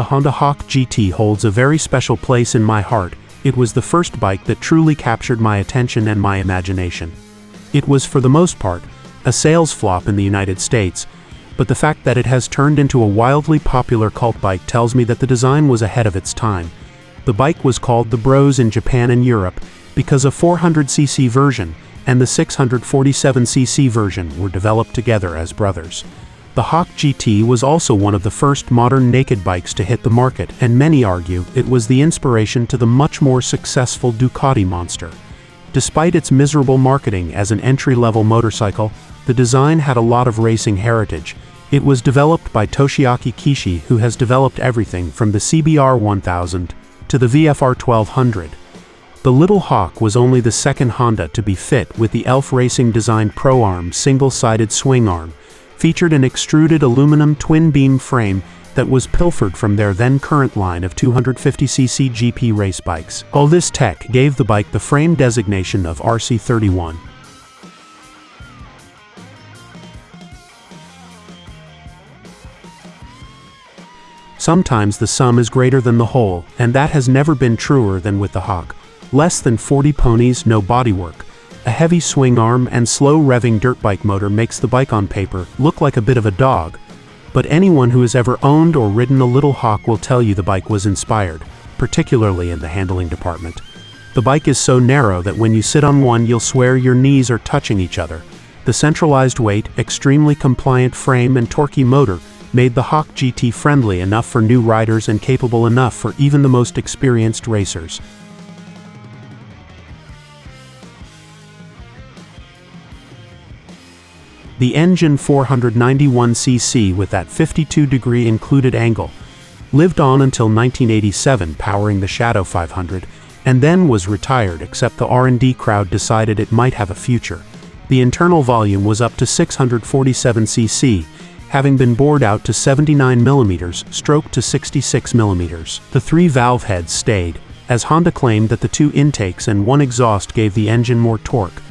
Honda Hawk GT holds a very special place in my heart. It was the first bike that truly captured my attention and my imagination. It was, for the most part, a sales flop in the United States, but the fact that it has turned into a wildly popular cult bike tells me that the design was ahead of its time. The bike was called the Bros in Japan and Europe because a 400cc version and the 647cc version were developed together as brothers. The Hawk GT was also one of the first modern naked bikes to hit the market, and many argue it was the inspiration to the much more successful Ducati Monster. Despite its miserable marketing as an entry-level motorcycle, the design had a lot of racing heritage. It was developed by Toshiaki Kishi, who has developed everything from the CBR 1000 to the VFR 1200. The Little Hawk was only the second Honda to be fit with the Elf Racing designed Pro-Arm Single Sided Swingarm, featured an extruded aluminum twin-beam frame that was pilfered from their then-current line of 250cc GP race bikes. All this tech gave the bike the frame designation of RC31. Sometimes the sum is greater than the whole, and that has never been truer than with the Hawk. Less than 40 ponies, no bodywork. A heavy swing arm and slow revving dirt bike motor makes the bike on paper look like a bit of a dog. But anyone who has ever owned or ridden a Little Hawk will tell you the bike was inspired, particularly in the handling department. The bike is so narrow that when you sit on one you'll swear your knees are touching each other. The centralized weight, extremely compliant frame and torquey motor made the Hawk GT friendly enough for new riders and capable enough for even the most experienced racers. The engine 491cc with that 52-degree included angle lived on until 1987, powering the Shadow 500, and then was retired except the R&D crowd decided it might have a future. The internal volume was up to 647cc, having been bored out to 79mm, stroke to 66mm. The three valve heads stayed, as Honda claimed that the two intakes and one exhaust gave the engine more torque.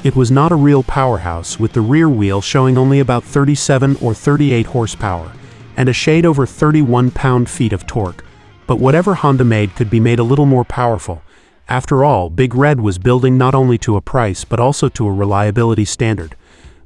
It was not a real powerhouse, with the rear wheel showing only about 37 or 38 horsepower, and a shade over 31 pound-feet of torque. But whatever Honda made could be made a little more powerful. After all, Big Red was building not only to a price but also to a reliability standard.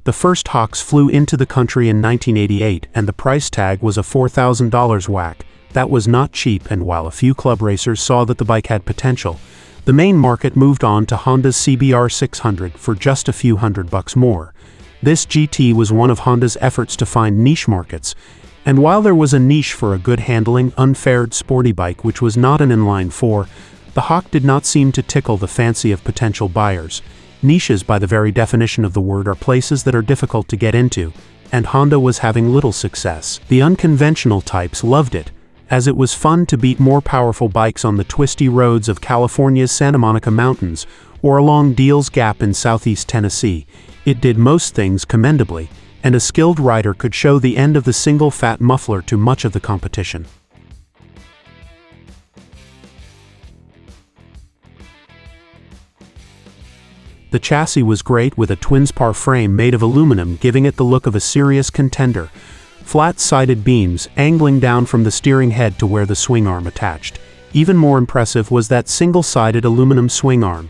The first Hawks flew into the country in 1988, and the price tag was a $4,000 whack. That was not cheap, and while a few club racers saw that the bike had potential, the main market moved on to Honda's CBR 600 for just a few $100 more. This GT was one of Honda's efforts to find niche markets, and while there was a niche for a good handling, unfaired sporty bike which was not an inline four, the Hawk did not seem to tickle the fancy of potential buyers. Niches, by the very definition of the word, are places that are difficult to get into, and Honda was having little success. The unconventional types loved it, as it was fun to beat more powerful bikes on the twisty roads of California's Santa Monica Mountains or along Deals Gap in southeast Tennessee. It did most things commendably, and a skilled rider could show the end of the single fat muffler to much of the competition. The chassis was great, with a twin-spar frame made of aluminum giving it the look of a serious contender. Flat-sided beams angling down from the steering head to where the swing arm attached. Even more impressive was that single-sided aluminum swing arm,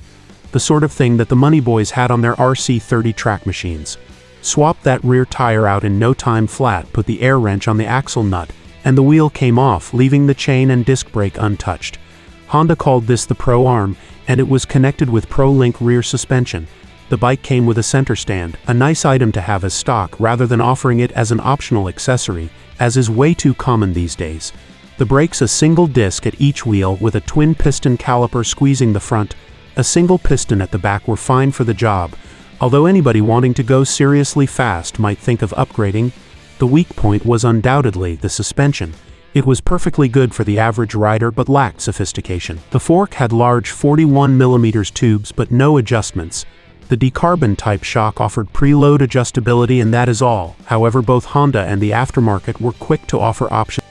the sort of thing that the money boys had on their RC30 track machines. Swap that rear tire out in no time flat, put the air wrench on the axle nut, and the wheel came off, leaving the chain and disc brake untouched. Honda called this the Pro-Arm, and it was connected with Pro-Link rear suspension. The bike came with a center stand, a nice item to have as stock rather than offering it as an optional accessory, as is way too common these days. The brakes, a single disc at each wheel with a twin piston caliper squeezing the front, a single piston at the back, were fine for the job, although anybody wanting to go seriously fast might think of upgrading. The weak point was undoubtedly the suspension. It was perfectly good for the average rider but lacked sophistication. The fork had large 41mm tubes but no adjustments. The decarbon type shock offered preload adjustability, and that is all. However, both Honda and the aftermarket were quick to offer options.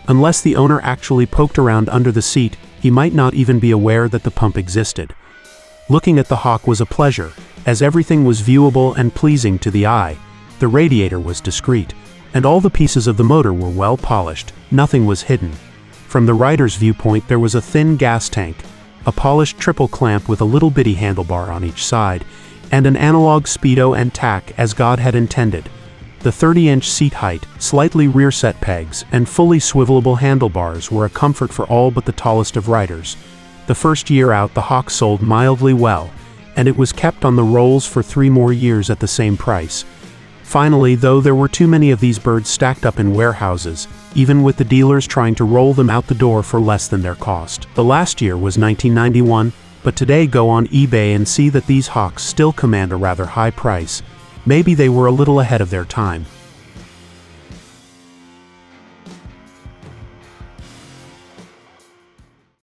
Unless the owner actually poked around under the seat, he might not even be aware that the pump existed. Looking at the Hawk was a pleasure. As everything was viewable and pleasing to the eye, the radiator was discreet, and all the pieces of the motor were well polished, nothing was hidden. From the rider's viewpoint, there was a thin gas tank, a polished triple clamp with a little bitty handlebar on each side, and an analog speedo and tack as God had intended. The 30-inch seat height, slightly rear-set pegs, and fully swivelable handlebars were a comfort for all but the tallest of riders. The first year out, the Hawk sold mildly well, and it was kept on the rolls for 3 more years at the same price. Finally, though, there were too many of these birds stacked up in warehouses, even with the dealers trying to roll them out the door for less than their cost. The last year was 1991, but today go on eBay and see that these Hawks still command a rather high price. Maybe they were a little ahead of their time.